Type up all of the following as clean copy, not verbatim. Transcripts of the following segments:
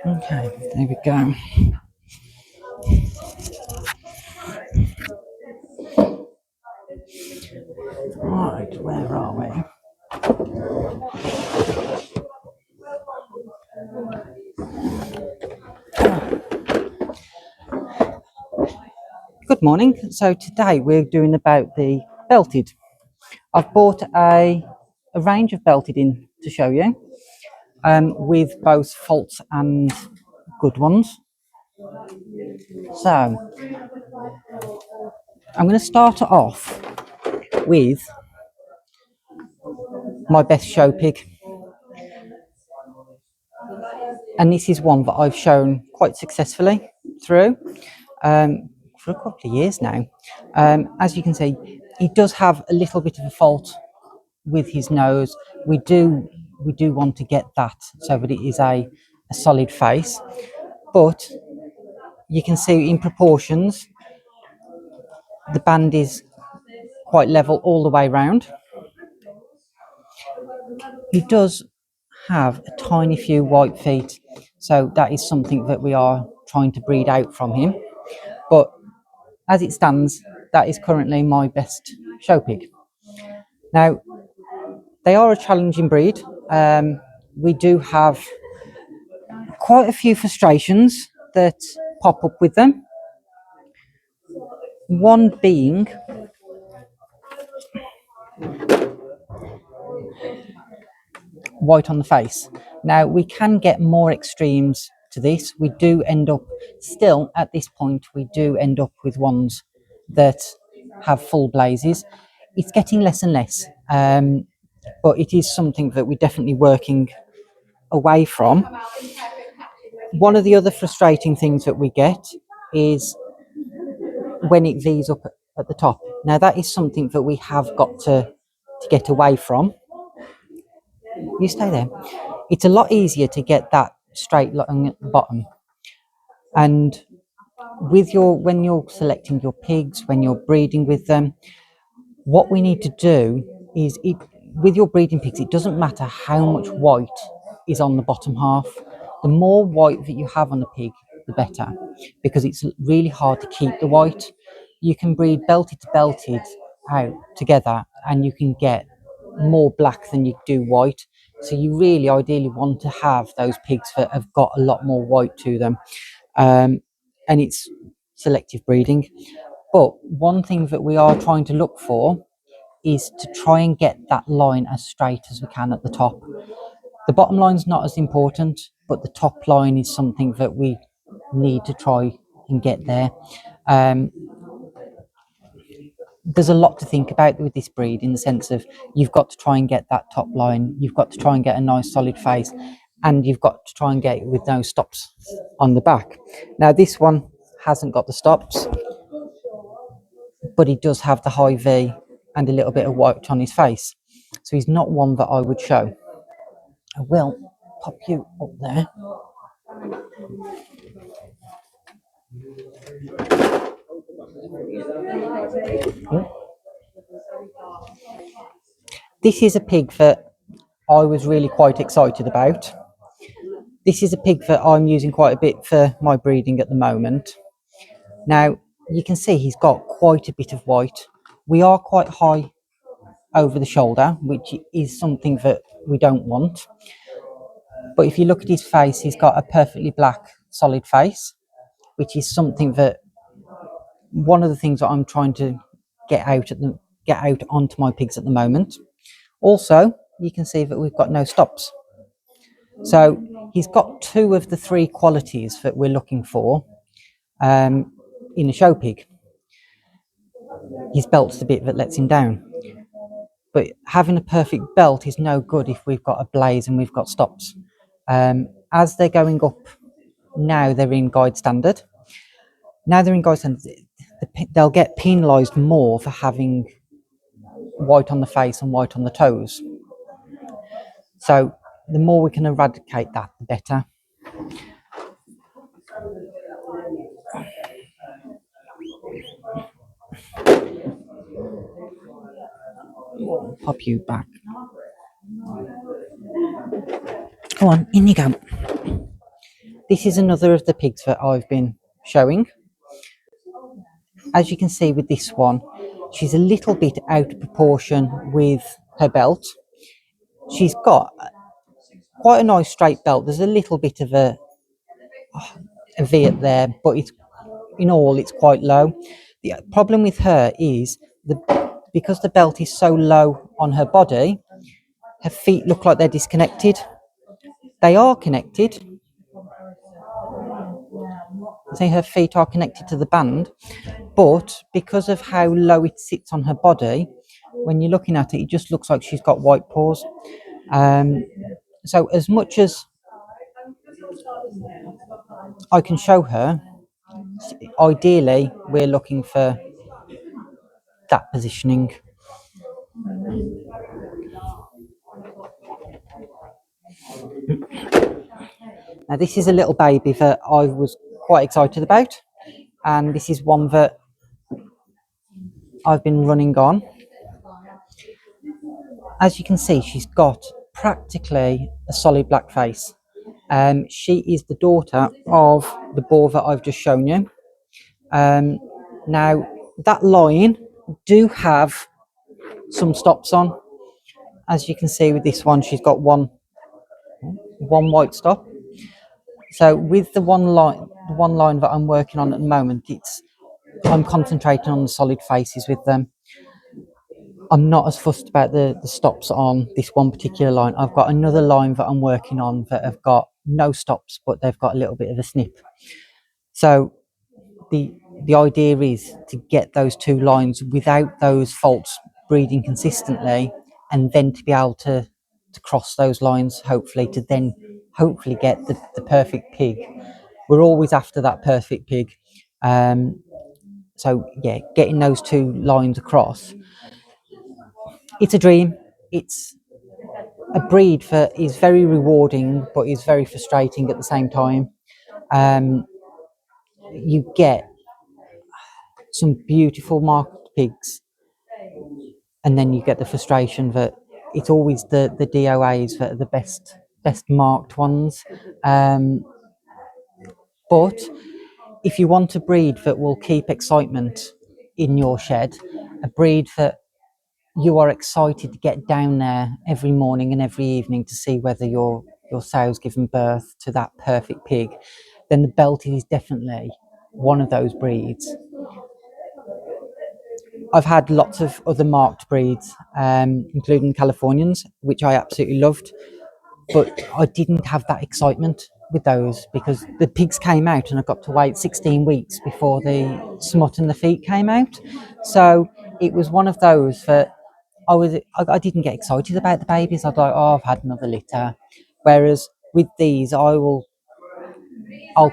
Okay, there we go. Right, where are we? Good morning. So today we're doing about the belted. I've bought a range of belted in to show you, with both faults and good ones. So I'm going to start off with my best show pig, and this is one that I've shown quite successfully through for a couple of years now. As you can see, he does have a little bit of a fault with his nose. We do want to get that so that it is a solid face, but you can see in proportions the band is quite level all the way round. He does have a tiny few white feet, so that is something that we are trying to breed out from him, but as it stands, that is currently my best show pig. Now, they are a challenging breed. We do have quite a few frustrations that pop up with them. One being white on the face. Now, we can get more extremes to this. We do end up, still at this point, we do end up with ones that have full blazes. It's getting less and less, but it is something that we're definitely working away from. One of the other frustrating things that we get is when it V's up at the top. Now, that is something that we have got to get away from. You stay there. It's a lot easier to get that straight line at the bottom. And when you're selecting your pigs, when you're breeding with them, what we need to do is, with your breeding pigs, it doesn't matter how much white is on the bottom half. The more white that you have on a pig, the better, because it's really hard to keep the white. You can breed belted to belted out together, and you can get more black than you do white. So you really ideally want to have those pigs that have got a lot more white to them, and it's selective breeding. But one thing that we are trying to look for is to try and get that line as straight as we can at the top. The bottom line's not as important, but the top line is something that we need to try and get there. Um, there's a lot to think about with this breed, in the sense of you've got to try and get that top line, you've got to try and get a nice solid face, and you've got to try and get it with no stops on the back. Now, this one hasn't got the stops, but he does have the high V and a little bit of white on his face, so he's not one that I would show. I will pop you up there. This is a pig that I was really quite excited about. This is a pig that I'm using quite a bit for my breeding at the moment. Now, you can see he's got quite a bit of white. We are quite high over the shoulder, which is something that we don't want. But if you look at his face, he's got a perfectly black, solid face, which is something that, one of the things that I'm trying to get out onto my pigs at the moment. Also, you can see that we've got no stops. So he's got two of the three qualities that we're looking for in a show pig. His belt's the bit that lets him down. But having a perfect belt is no good if we've got a blaze and we've got stops. As they're going up, now they're in guide standard. They'll get penalised more for having white on the face and white on the toes. So the more we can eradicate that, the better. I'll pop you back. Go on, in you go. this is another of the pigs that I've been showing. As you can see with this one, she's a little bit out of proportion with her belt. She's got quite a nice straight belt. There's a little bit of a V at there, but it's in all it's quite low. The problem with her is because the belt is so low on her body, her feet look like they're disconnected. They are connected. See, her feet are connected to the band, but because of how low it sits on her body, when you're looking at it, it just looks like she's got white paws. So as much as I can show her, ideally we're looking for that positioning. Now this is a little baby that I was quite excited about, and this is one that I've been running on. As you can see, she's got practically a solid black face. She is the daughter of the boar that I've just shown you. Now that line do have some stops on. As you can see with this one, she's got one white stop. So with the one line that I'm working on at the moment, I'm concentrating on the solid faces with them. I'm not as fussed about the stops on this one particular line. I've got another line that I'm working on that have got no stops, but they've got a little bit of a snip. So the idea is to get those two lines without those faults breeding consistently, and then to be able to cross those lines, hopefully get the perfect pig. We're always after that perfect pig. So yeah, getting those two lines across, it's a dream. It's a breed that is very rewarding, but is very frustrating at the same time. You get some beautiful marked pigs, and then you get the frustration that it's always the DOAs that are the best marked ones. But if you want a breed that will keep excitement in your shed, a breed that you are excited to get down there every morning and every evening to see whether your sow's given birth to that perfect pig, then the belted is definitely one of those breeds. I've had lots of other marked breeds, including Californians, which I absolutely loved, but I didn't have that excitement with those because the pigs came out and I got to wait 16 weeks before the smut and the feet came out. So it was one of those that I didn't get excited about the babies. I'd like, oh, I've had another litter. Whereas with these, I'll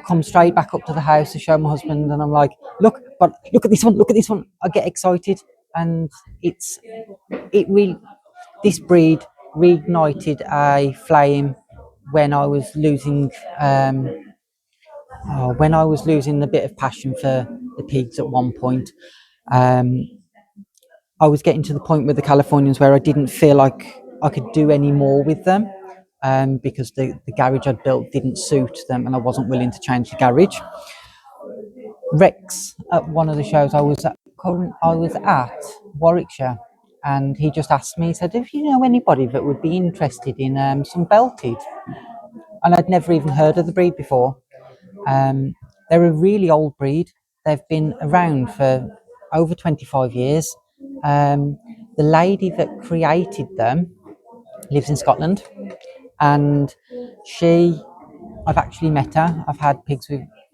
come straight back up to the house to show my husband, and I'm like, look at this one, look at this one. I get excited, and it really, this breed reignited a flame when I was losing a bit of passion for the pigs at one point. I was getting to the point with the Californians where I didn't feel like I could do any more with them, because the garage I'd built didn't suit them and I wasn't willing to change the garage. Rex, at one of the shows I was at Warwickshire, and he just asked me, he said, if you know anybody that would be interested in some belted, and I'd never even heard of the breed before. They're a really old breed. They've been around for over 25 years. The lady that created them lives in Scotland, and I've actually met her. I've had pigs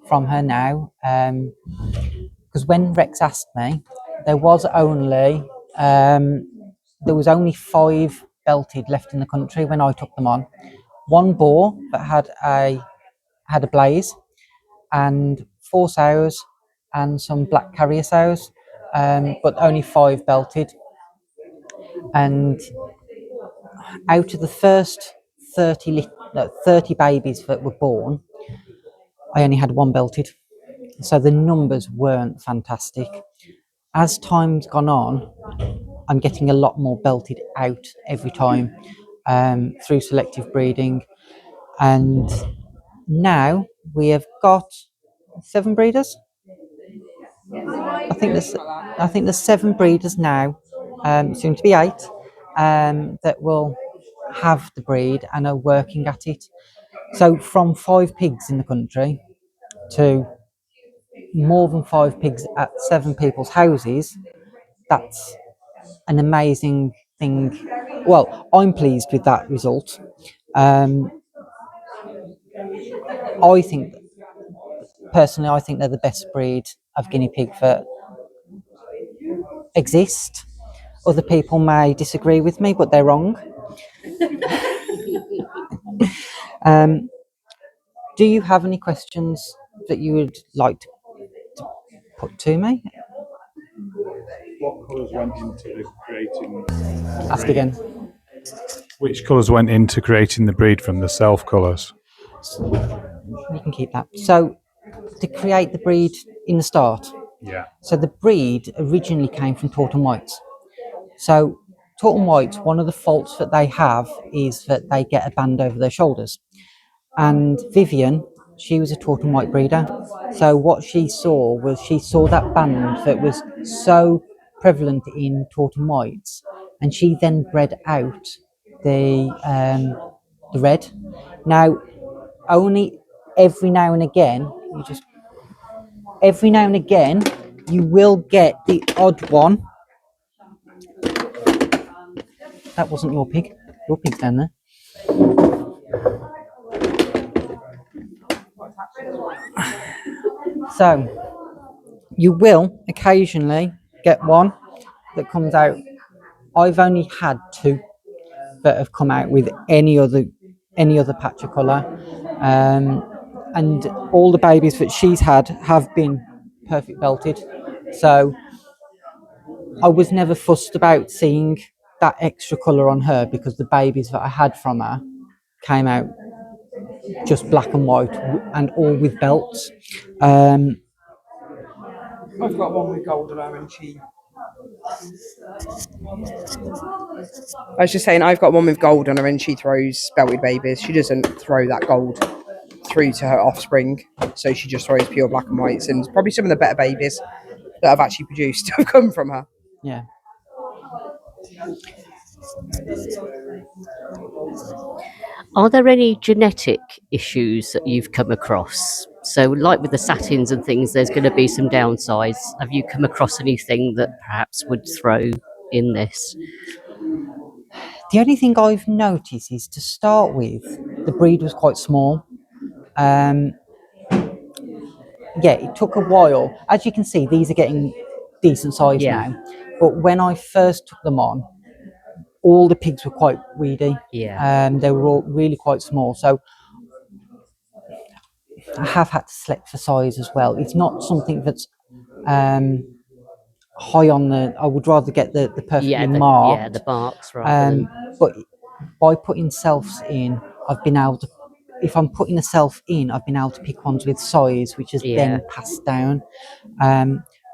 from her now. Because when Rex asked me, there was only um, five belted left in the country when I took them on. One boar that had a blaze, and four sows and some black carrier sows, but only five belted. And out of the first 30 babies that were born, I only had one belted. So the numbers weren't fantastic. As time's gone on, I'm getting a lot more belted out every time, through selective breeding. And now We have got 7 breeders. I think there's 7 breeders now, soon to be 8, that will have the breed and are working at it. So from 5 pigs in the country to more than 5 pigs at 7 people's houses, that's an amazing thing. Well, I'm pleased with that result. Um, I think, personally, I think they're the best breed of guinea pig that exist. Other people may disagree with me, but they're wrong. Um, do you have any questions that you would like to put to me? What colours went into creating the Ask breed? again. Which colours went into creating the breed from the self colours? You can keep that. So, to create the breed in the start. Yeah. So the breed originally came from Taunton Whites. So Taunton Whites, one of the faults that they have is that they get a band over their shoulders. And Vivian, she was a Taunton White breeder. So what she saw that band that was so prevalent in Taunton Whites, and she then bred out the red. Now, only every now and again, you will get the odd one. That wasn't your pig. Your pig's down there. So you will occasionally get one that comes out. I've only had 2 that have come out with any other patch of colour, and all the babies that she's had have been perfect belted. So I was never fussed about seeing that extra colour on her because the babies that I had from her came out just black and white and all with belts. I've got one with gold on her and she... I was just saying, I've got one with gold on her and she throws belted babies. She doesn't throw that gold through to her offspring, so she just throws pure black and whites, and probably some of the better babies that I've actually produced have come from her. Yeah. Are there any genetic issues that you've come across? So, like with the satins and things, there's going to be some downsides. Have you come across anything that perhaps would throw in this? The only thing I've noticed is, to start with, the breed was quite small. Yeah, it took a while. As you can see, these are getting decent size Yeah. now. But when I first took them on, all the pigs were quite weedy. Yeah. They were all really quite small. So I have had to select for size as well. It's not something that's high on the... I would rather get the perfectly marked. The marks rather than... But by putting selves in, I've been able to... If I'm putting a self in, I've been able to pick ones with size, which is then passed down.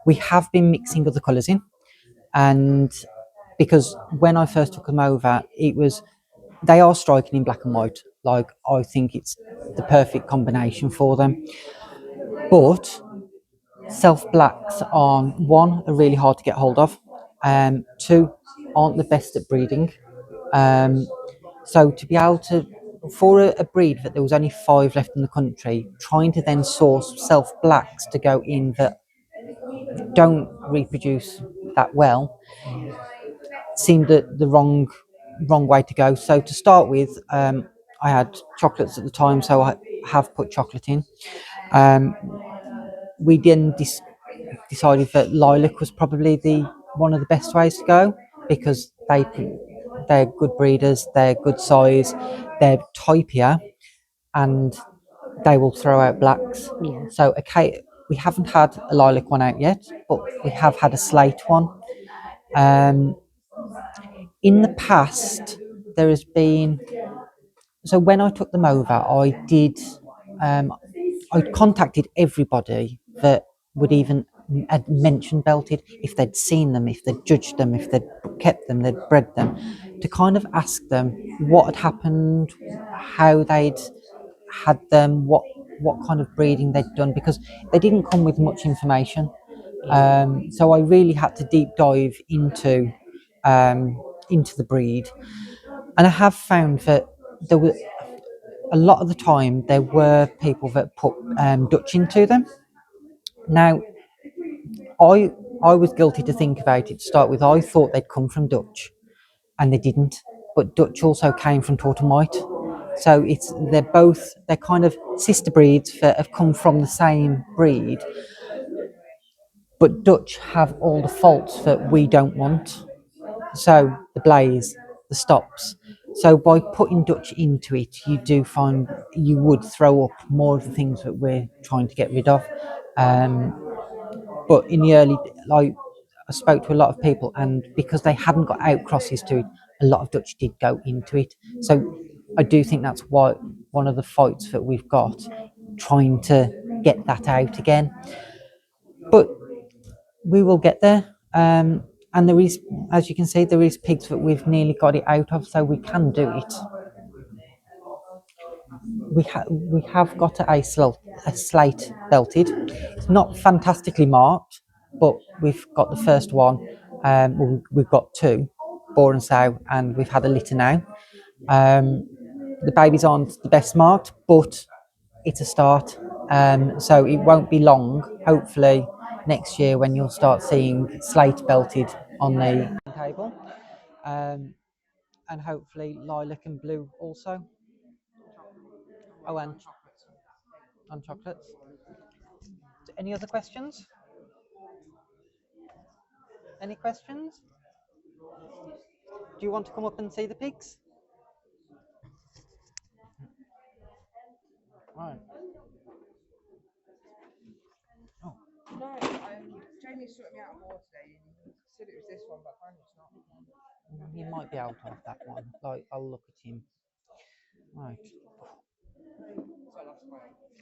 We have been mixing other colours in, and because when I first took them over, they are striking in black and white. Like, I think it's the perfect combination for them. But self blacks are, 1, are really hard to get hold of. 2, aren't the best at breeding. So to be able to, for a breed that there was only 5 left in the country, trying to then source self blacks to go in that don't reproduce that well seemed the wrong way to go. So to start with, I had chocolates at the time, so I have put chocolate in. We then decided that lilac was probably one of the best ways to go, because they're good breeders, they're good size, they're typier, and they will throw out blacks. Yeah. So we haven't had a lilac one out yet, but we have had a slate one. In the past, there has been... So when I took them over, I contacted everybody that would even had mentioned belted, if they'd seen them, if they'd judged them, if they'd kept them, they'd bred them, to kind of ask them what had happened, how they'd had them, what what kind of breeding they'd done, because they didn't come with much information. So I really had to deep dive into the breed, and I have found that there were a lot of the time there were people that put Dutch into them. Now, I was guilty to think about it to start with. I thought they'd come from Dutch, and they didn't. But Dutch also came from Taughton White, so they're kind of sister breeds that have come from the same breed. But Dutch have all the faults that we don't want. So the blaze, the stops. So by putting Dutch into it, you do find you would throw up more of the things that we're trying to get rid of. But in the early, like, I spoke to a lot of people, and because they hadn't got out crosses to it, a lot of Dutch did go into it. So I do think that's why one of the fights that we've got, trying to get that out again. But we will get there. And there is, as you can see, there is pigs that we've nearly got it out of, so we can do it. We have got a slate belted. It's not fantastically marked, but we've got the first one. We've got two, boar and sow, and we've had a litter now. The babies aren't the best marked, but it's a start. So it won't be long, hopefully, next year when you'll start seeing slate belted on the table. And hopefully lilac and blue also. Oh, and on chocolates. Any other questions? Any questions? Do you want to come up and see the pigs? Right. Oh. No, Jamie sorted me out of war today, and he said it was this one, but apparently it's not. He might be out of that one. Like, I'll look at him. Right.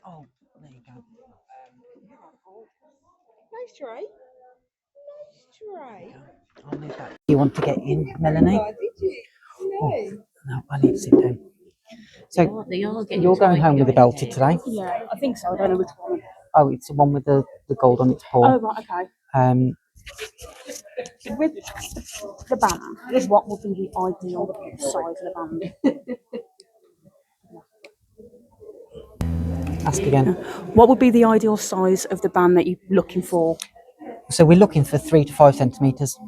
Oh, there you go. Nice try. Nice try. I'll move that. You want to get in, Melanie? Oh, did you? No. No, I need to sit down. So you're going home with the belted today? Yeah, I think so. I don't know which one. Oh, it's the one with the gold on its paw. Oh, right, okay. Um, With the band, what would be the ideal size of the band? ask again. What would be the ideal size of the band that you're looking for? So we're looking for 3 to 5 centimetres.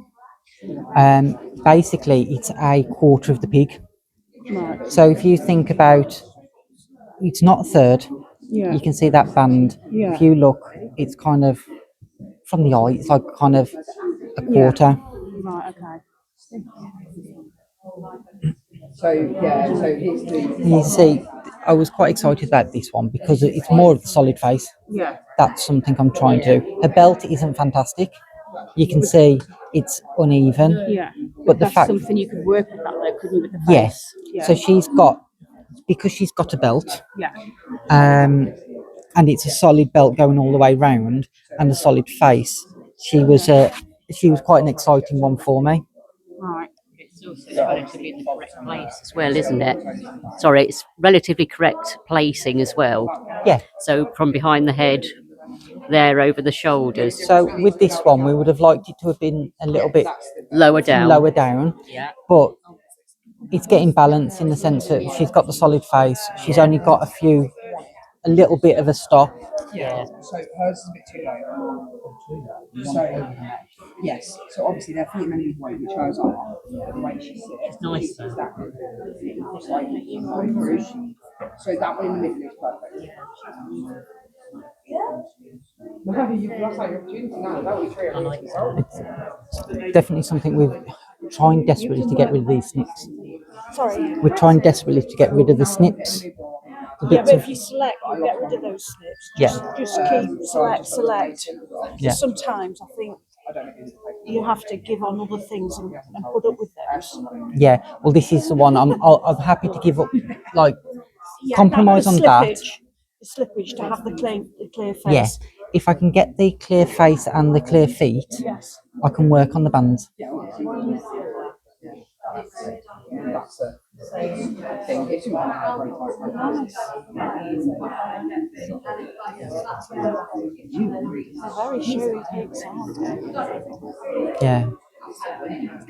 Basically, it's a quarter of the pig. Right. So if you think about, it's not a third. Yeah. You can see that band. Yeah. If you look, it's kind of, from the eye, it's like kind of a quarter. Right, okay. So here's the. You see, I was quite excited about this one because it's more of the solid face. Yeah. That's something I'm trying to do. The belt isn't fantastic. You can see it's uneven. Yeah. But the that's fact, something you could work with that though, couldn't you, with the face? yes. Yeah. So because she's got a belt, Yeah. and it's a solid belt going all the way round and a solid face, she was quite an exciting one for me. Right. It's also relatively in the correct place as well, isn't it? Sorry, it's relatively correct placing as well. Yeah. So from behind the head, there over the shoulders. So with this one, we would have liked it to have been a little bit Lower down. Yeah. But it's getting balance in the sense that she's got the solid face. She's only got a little bit of a stop. Yeah. So hers is a bit too low. So yes. So obviously they're fundamentally white, which hers are. The way she sits. It's nice though. It's like so that one in the middle is perfect. No, you've lost out your opportunity now. That was It's definitely something we're trying desperately to get rid of these snips. Sorry. We're trying desperately to get rid of the snips. Yeah, but if you select, you get rid of those snips. Just keep select. Yeah. Sometimes I think you have to give on other things and put up with those. Yeah. Well, this is the one I'm happy to give up, like compromise on that. The slippage to have the clear face. Yeah. If I can get the clear face and the clear feet, Yes. I can work on the bands. That's the thing. It's Very showy pigs, aren't they? Yeah,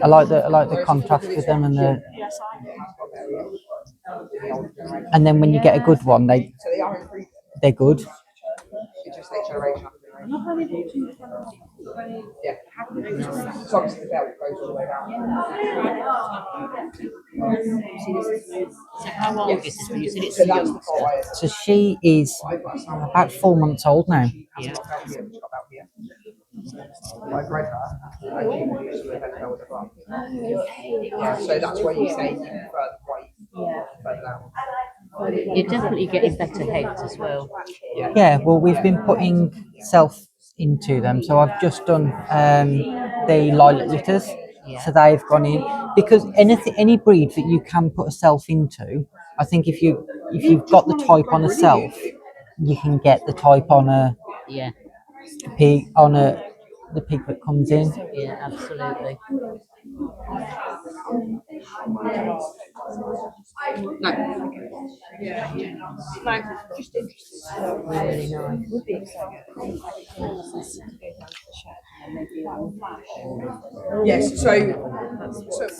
I like the contrast with them Yes, and then when you get a good one, so they are improving. they're good. It's just like generation after generation. Yeah. So obviously the belt goes all the way down. So how old is this one? You said it's So a that's the youngster. fault. So she is about 4 months old now. Yeah. I've read her. And she used to live in Belt as well. Yeah, so that's why you say you prefer the white further down. You're definitely getting better heads as well. Yeah, well, we've been putting self into them. So I've just done the lilac litters. Yeah. So they've gone in because any breed that you can put a self into, I think if you've got the type on a self, you can get the type on a Yeah, pig the pig that comes in. yeah, absolutely. Really nice. Yes, so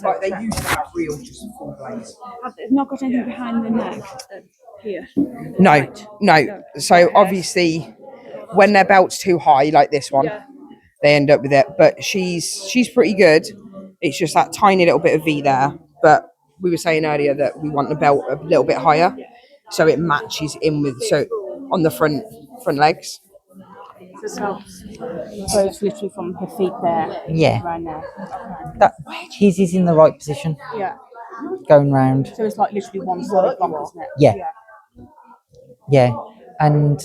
like they used to have real just full blades. They've not got anything behind the neck here. No. So obviously, when their belt's too high, like this one, they end up with it. But she's pretty good. It's just that tiny little bit of V there. But we were saying earlier that we want the belt a little bit higher, so it matches in with on the front legs. So it's literally from her feet there, Yeah, around there. that his is in the right position, Yeah. going round. So it's like literally one solid bump, isn't it? Yeah. Yeah, and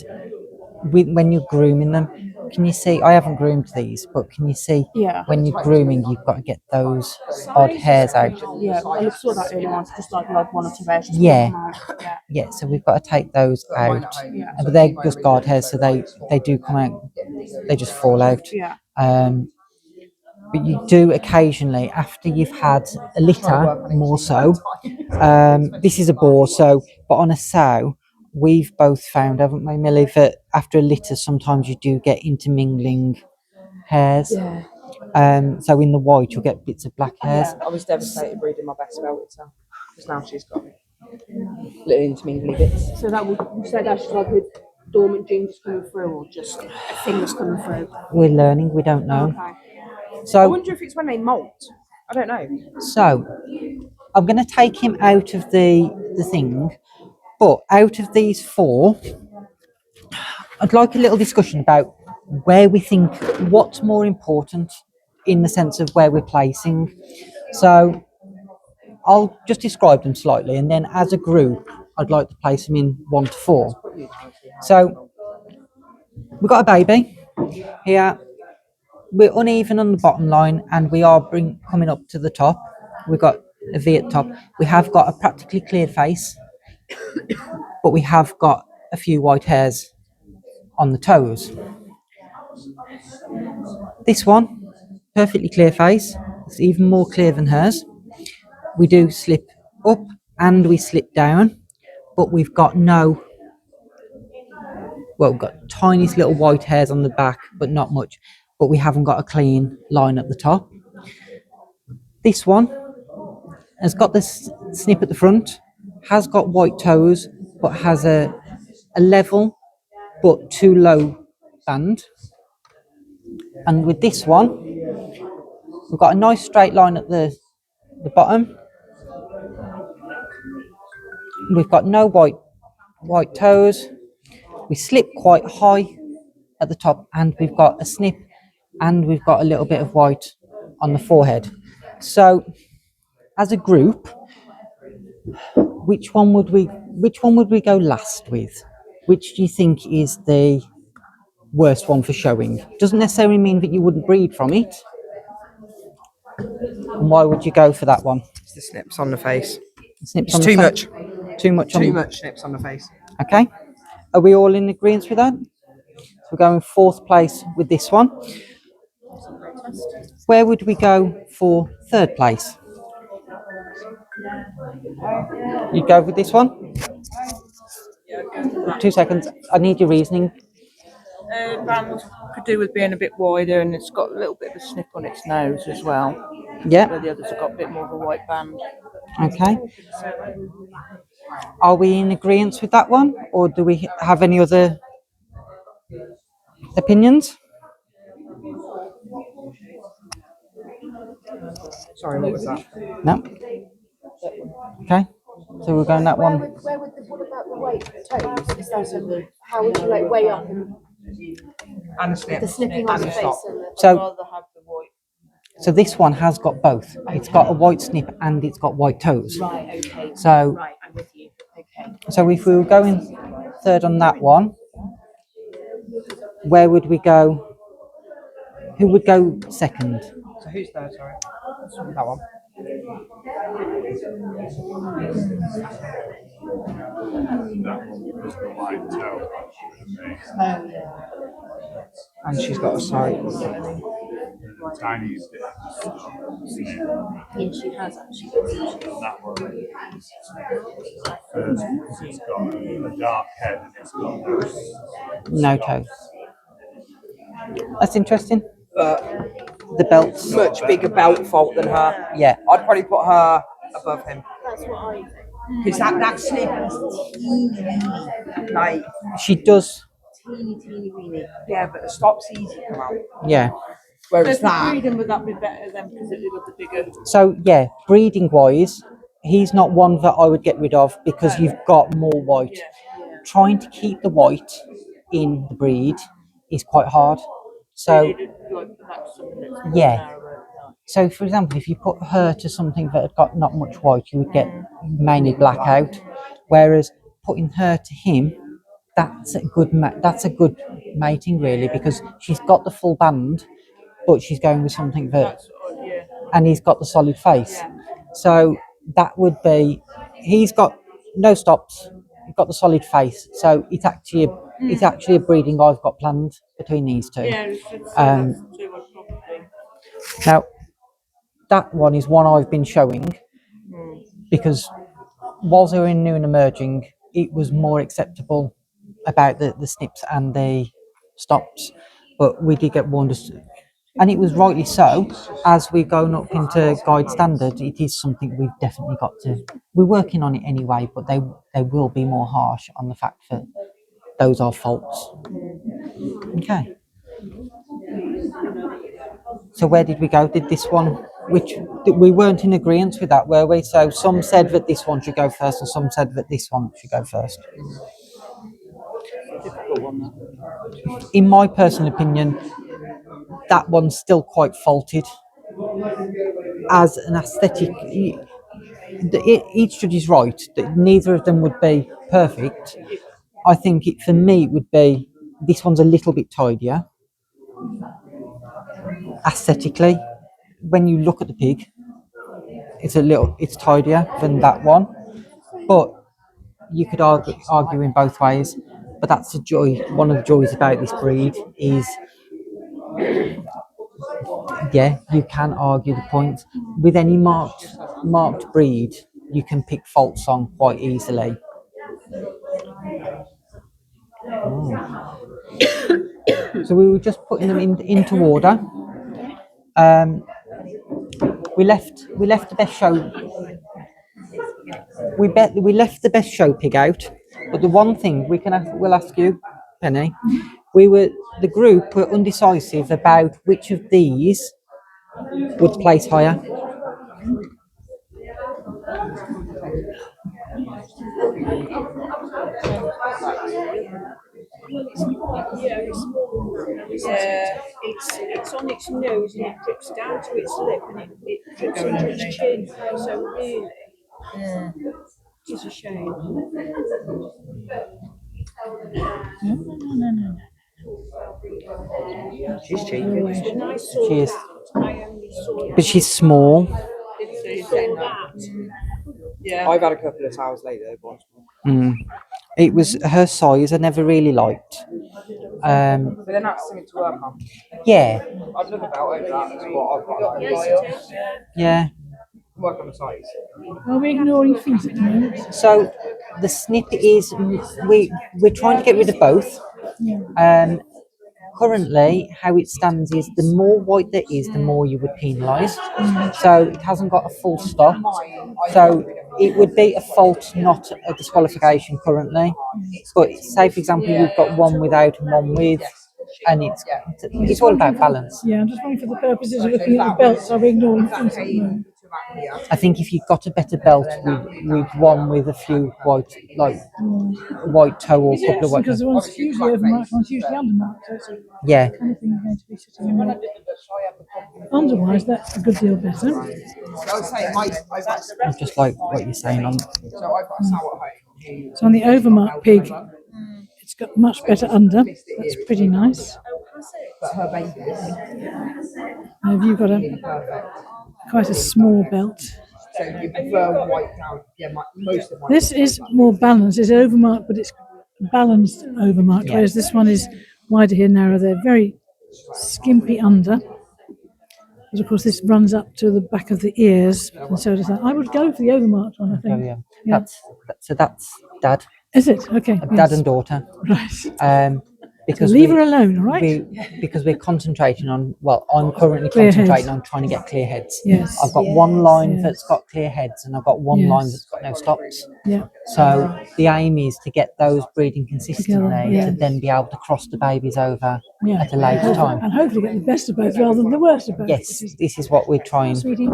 when you're grooming them, can you see? I haven't groomed these, but can you see? Yeah. When you're grooming, you've got to get those odd hairs out. Yeah. I saw that earlier on. It's just like one or two hairs. Just Yeah. come out. Yeah. Yeah, so we've got to take those out. Yeah. But they're just guard hairs, so they do come out. They just fall out. Yeah. But you do occasionally, after you've had a litter, more so. This is a boar, so but on a sow, we've both found, haven't we, Millie, that after a litter, sometimes you do get intermingling hairs. Yeah. So in the white, you'll get bits of black hairs. I was devastated breeding my best belt itself because now she's got little intermingling bits. So that would you say that's just like a dormant gene just coming through, or just a thing that's coming through? We're learning, we don't know. Okay. I So, wonder if it's when they molt. I don't know. so I'm going to take him out of the thing, but out of these 4, I'd like a little discussion about where we think what's more important in the sense of where we're placing. So I'll just describe them slightly, and then as a group, I'd like to place them in 1 to 4. So we've got a baby here. We're uneven on the bottom line, and we are coming up to the top. We've got a V at the top. We have got a practically clear face, but we have got a few white hairs on the toes. This one, perfectly clear face. It's even more clear than hers. We do slip up and we slip down, but we've got we've got tiny little white hairs on the back, but not much. But we haven't got a clean line at the top. This one has got this snip at the front, has got white toes, but has a level but too low band. And with this one, we've got a nice straight line at the bottom. We've got no white toes. We slip quite high at the top, and we've got a snip, and we've got a little bit of white on the forehead. So, as a group, which one would we go last with? Which do you think is the worst one for showing? Doesn't necessarily mean that you wouldn't breed from it. And why would you go for that one? It's the snips on the face. Snips It's on the too face? much. Too much. Too much snips on the face. Okay. Are we all in agreement with that? So we're going 4th place with this one. Where would we go for 3rd place? You go with this one? 2 seconds. I need your reasoning. Band could do with being a bit wider, and it's got a little bit of a snip on its nose as well. Where Yeah. the others have got a bit more of a white band. Okay. Are we in agreement with that one, or do we have any other opinions? Sorry, what was that? No. Okay. So we're going that one. What about the weight toes? Is that how would you like weigh up and And the snip. the snipping on And the the face stop. and the So, Rather have the white. so this one has got both. It's got a white snip and it's got white toes. right? Okay, So, right, I'm with you. Okay. so if we were going third on that one, where would we go? Who would go second? So who's third, sorry? That one. And she's got a side. Tiny Yeah, she has actually. that one. It's got a dark head and it's got No toes. That's interesting. But The belts. much bigger belt fault than her. Yeah. I'd probably put her above him. That's what I think. Because that snip is teeny weeny. Like, She does. Teeny weeny. yeah, but the stop's easy to come out. Yeah. So Whereas if we're that, breeding, would that be better then because it got the bigger? So yeah, breeding wise, he's not one that I would get rid of because you've got more white. Yeah. Trying to keep the white in the breed is quite hard. So Like something that's more yeah. narrower, like- So for example, if you put her to something that had got not much white, you would get mainly black out. Whereas putting her to him, that's a good that's a good mating really because she's got the full band, but she's going with something that, That's yeah. and he's got the solid face. Yeah. So that would be, he's got no stops, he's got the solid face. So it's actually a breeding I've got planned between these two. Yeah, Um, that's too much probably. Now that one is one I've been showing because whilst they were in new and emerging, it was more acceptable about the snips and the stops, but we did get warned, and it was rightly so. As we're going up into guide standard, it is something we've definitely got to. We're working on it anyway, but they will be more harsh on the fact that those are faults. Okay. So where did we go? Did this one? We weren't in agreement with that, were we? So some said that this one should go first, and some said that this one should go first. In my personal opinion, that one's still quite faulted. As an aesthetic, each judge is right that neither of them would be perfect. I think for me it would be this one's a little bit tidier aesthetically. When you look at the pig, it's tidier than that one, but you could argue in both ways. But that's the joy. One of the joys about this breed is, yeah, you can argue the points with any marked breed. You can pick faults on quite easily. So we were just putting them into order. We left the best show. We left the best show pig out. But the one thing we'll ask you, Penny, the group were undecisive about which of these would place higher. Yeah, it's on its nose and it drips down to its lip and it drips into its chin. So really, it's a shame. she's cheeky. When I saw She is. that, I only saw But she's small. that. Yeah. I've had a couple of towels later. It was her size I never really liked. But then that's something to work on. Yeah, I'd love a belt over that. Is what I've got. Yes, it is. yeah. Work on the size. Are we ignoring feet at the moment? So the snip is we're trying to get rid of both. Currently, how it stands is the more white there is, the more you would penalise. So it hasn't got a full stop. So it would be a fault, not a disqualification currently. But say, for example, you've got one without and one with, and it's all about balance. Yeah, I'm just wondering for the purposes of looking at the belts, are we ignoring feet at the moment? I think if you've got a better belt with one with a few white, like white toe or a couple of white Because toes. the one's usually overmarked, one's usually undermarked, so it's Yeah, kind of thing you're going to be sitting on there. Otherwise, that's a good deal better. just like what you're saying on. So on the overmarked pig, it's got much better under. That's pretty nice. Have you got quite a small belt? So you prefer white down? Yeah, most of my. This is more balanced. It's overmarked, but it's balanced overmarked. Whereas this one is wider here, narrow there, very skimpy under. But of course, this runs up to the back of the ears, and so does that. I would go for the overmarked one, I think. Yeah. That's Dad, Is it? Okay. Dad and daughter. Right. Because Leave her alone, all right? because we're concentrating on. Well, I'm currently Clear concentrating heads. on trying to get clear heads. Yes. I've got one line Yes. that's got clear heads, and I've got one Yes. line that's got no stops. Yeah. So the aim is to get those breeding consistently Together, yeah. to then be able to cross the babies over Yeah. at a later time. And hopefully get the best of both rather than the worst of both. Yes, this is what we're trying. Sweetie.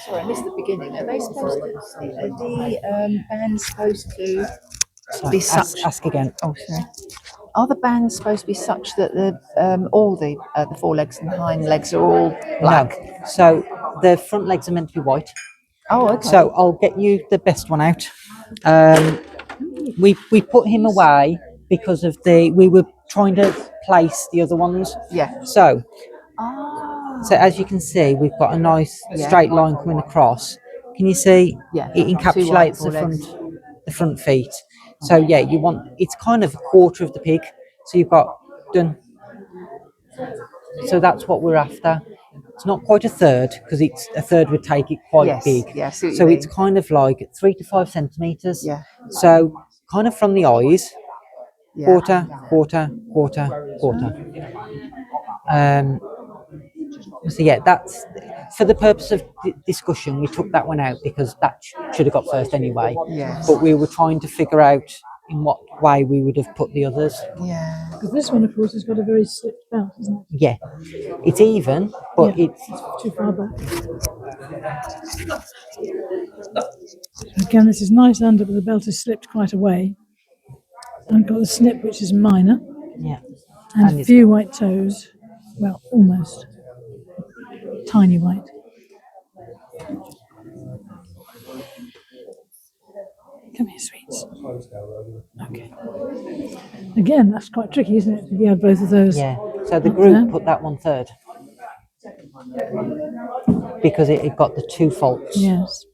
Sorry, I missed the beginning. Are they supposed to? Are the bands supposed to be such? Ask again. Oh, sorry. Are the bands supposed to be such that the all the forelegs and hind legs are all black? No. So the front legs are meant to be white. Oh, okay. So I'll get you the best one out. We put him away because of we were trying to place the other ones. Yeah. So Ah. so as you can see, we've got a nice Yeah. straight line coming across. Can you see? Yeah. It encapsulates Two white the front feet. So yeah, you want it's kind of a quarter of the pig. So you've got done. So that's what we're after. It's not quite a third because it's a third would take it quite Yes, big. yeah, I see what you So mean. it's kind of like 3 to 5 centimeters. Yeah. So kind of from the eyes, Yeah. quarter, quarter, quarter, quarter. So yeah, that's for the purpose of discussion. We took that one out because that should have got first anyway. Yes. But we were trying to figure out in what way we would have put the others. Yeah. Because this one, of course, has got a very slipped belt, isn't it? Yeah, it's even, but Yeah. it's Too far back. Again, this is nice under, but the belt is slipped quite away. And got the snip, which is minor, yeah. and a it's- few white toes. Well, almost. Tiny white. Come here, sweets. Okay. Again, that's quite tricky, isn't it? If you have both of those. Yeah. So the up group there. put that one third because it got the two faults. Yes.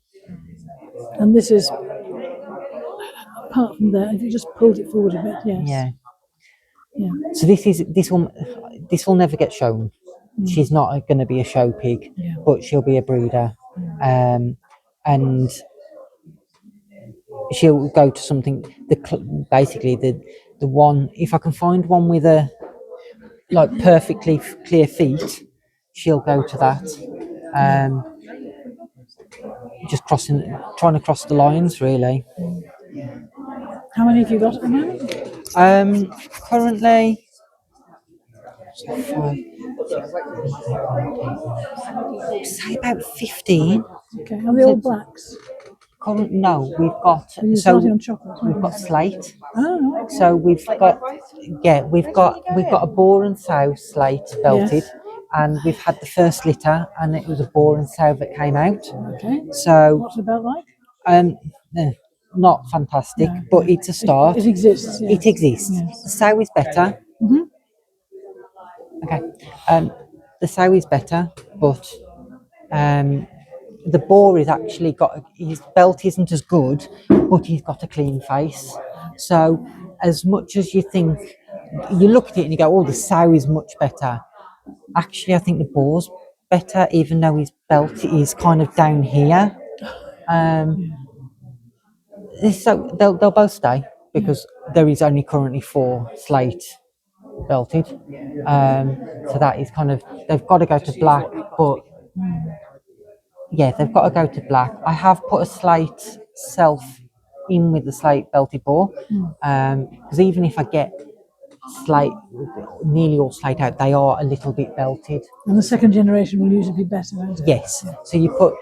And this is, apart from that, if you just pulled it forward a bit, yes. Yeah. Yeah. So this will never get shown. She's not going to be a show pig, Yeah. but she'll be a breeder, and she'll go to something. Basically the one. If I can find one with a like perfectly clear feet, she'll go to that. Just trying to cross the lines really. How many have you got at the moment? Currently, say about 15. Okay. Are they all blacks? No, we've got Are you starting on chocolate? we've got slate. Oh, okay. So we've got a boar and sow slate belted, and we've had the first litter, and it was a boar and sow that came out. Okay. So What's the belt like? not fantastic, No, but no. it's a start. It exists. Yeah. It exists. Yes. The sow is better. Mhm. Okay. The sow is better, but the boar is actually got his belt isn't as good, but he's got a clean face. So as much as you think, you look at it and you go, "Oh, the sow is much better." Actually, I think the boar's better, even though his belt is kind of down here. So they'll both stay because there is only currently 4 slate belted. So that is kind of, they've got to go to black, but yeah, they've got to go to black. I have put a slate self in with the slate belted boar, because even if I get slate, nearly all slate out, they are a little bit belted. And the second generation will usually be better, won't it? Yes. So you put,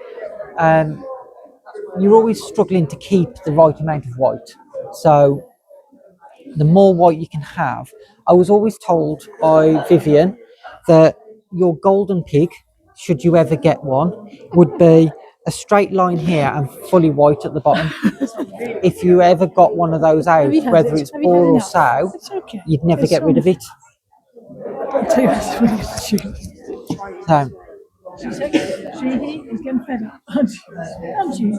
you're always struggling to keep the right amount of white. So the more white you can have. I was always told by Vivian that your golden pig, should you ever get one, would be a straight line here and fully white at the bottom. If you ever got one of those out, whether it's boar or sow, Okay. you'd never get rid of it. I'll tell you that's really stupid. So, She's getting fed up, aren't you? Aren't you?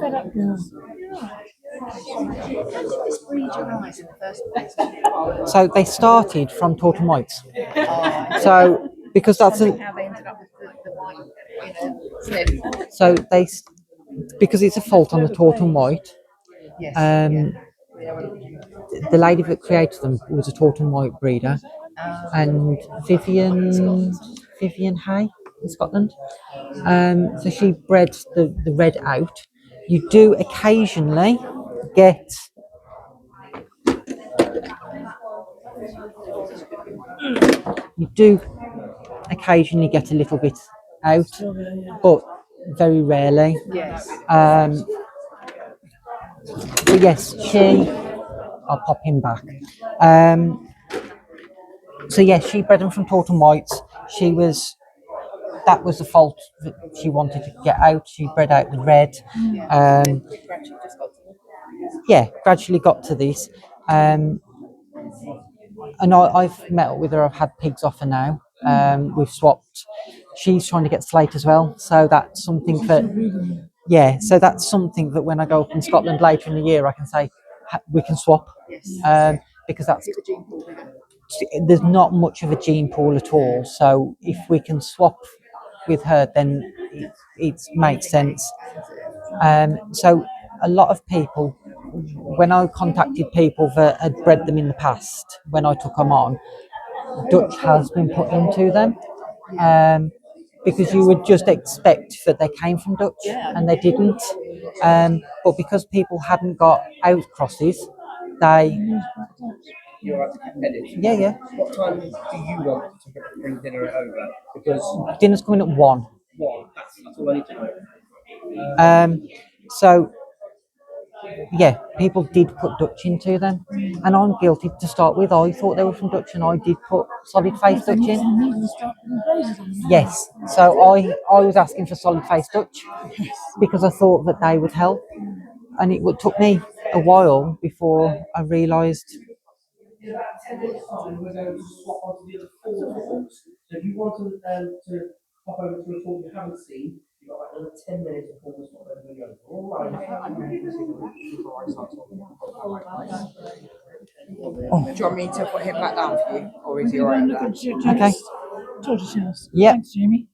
Fed up girl. You're right. How did this breed arise in the first place? so they started from Taunton Whites. So because that's How they ended up with the white, you know, so they, because it's a fault on the Taunton White. yes. The lady that created them was a Taunton White breeder, and Vivian Hay in Scotland. So she bred the red out. You do occasionally get a little bit out, but very rarely. Yes. But yes, I'll pop him back. So yes, she bred them from Taunton Whites. That was the fault that she wanted to get out. She bred out the red. Gradually just got to Yeah, gradually got to this. And I've met up with her. I've had pigs off her now. We've swapped. She's trying to get slate as well. So that's something that, yeah, so that's something that when I go up in Scotland later in the year, I can say we can swap. Because that's, the gene pool bigger. there's not much of a gene pool at all. So if we can swap with her, then it makes sense. So a lot of people, when I contacted people that had bred them in the past, when I took them on, Dutch has been put into them. Because you would just expect that they came from Dutch, and they didn't. But because people hadn't got out crosses, they. You're at Headed. Yeah. What time do you want to bring dinner over? Because Dinner's coming at 1. that's all I need to know. So yeah, people did put Dutch into them, and I'm guilty to start with. I thought they were from Dutch, and I did put solid face Dutch in. Yes, so I was asking for solid face Dutch because I thought that they would help, and it took me a while before I realised. So if you want to pop over to a talk you haven't seen, you've got like another 10 minutes before we stop over the go. All right. Do you want me to put him back down for you, or is he alright there? Okay. Tortoise house. Yeah. Thanks, Jamie.